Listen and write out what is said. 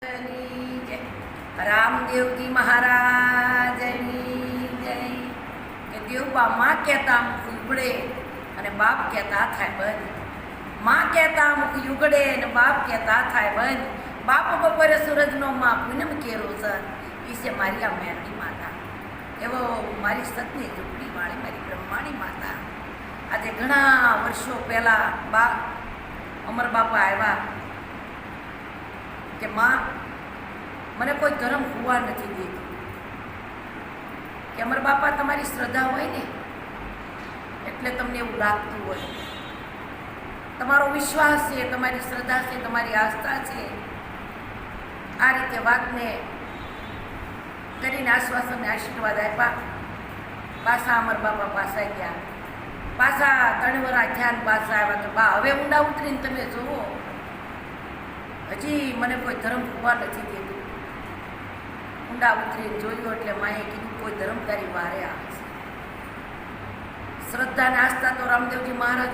જય રામદેવજી મહારાજની જય. કે દેવબા માં કહેતા મુખ ઉગડે અને બાપ કહેતા થાય બંધ. માં કહેતા મુખ ઉગડે અને બાપ કહેતા થાય બંધ. બાપ બપોરે સૂરજનો માં પૂનમ કેરો સર એ છે મારી આ મેરડી માતા. એવો મારી સતની ઝૂંપડી વાળી મારી બ્રહ્માણી માતા. આજે ઘણા વર્ષો પહેલાં અમર બાપા આવ્યા કે માં મને કોઈ ધર્મ હોવા નથી દેતું. કે અમર બાપા તમારી શ્રદ્ધા હોય ને એટલે તમને એવું લાગતું હોય. તમારો વિશ્વાસ છે, તમારી શ્રદ્ધા છે, તમારી આસ્થા છે. આ રીતે વાતને કરીને આશ્વાસન આશીર્વાદ આપ્યા. પાછા અમર બાપા પાછા ગયા. પાછા 3 વરા ધ્યાન પાછા આવ્યા કે બા હવે ઊંડા ઉતરીને તમે જુઓ, હજી મને કોઈ ધર્મ હોવા નથી દેતું. ઊંડા ઉતરીને જોયું એટલે માએ કીધું કોઈ ધર્મ તારી વારે આવે છે. શ્રદ્ધા અને આસ્થા તો રામદેવજી મહારાજ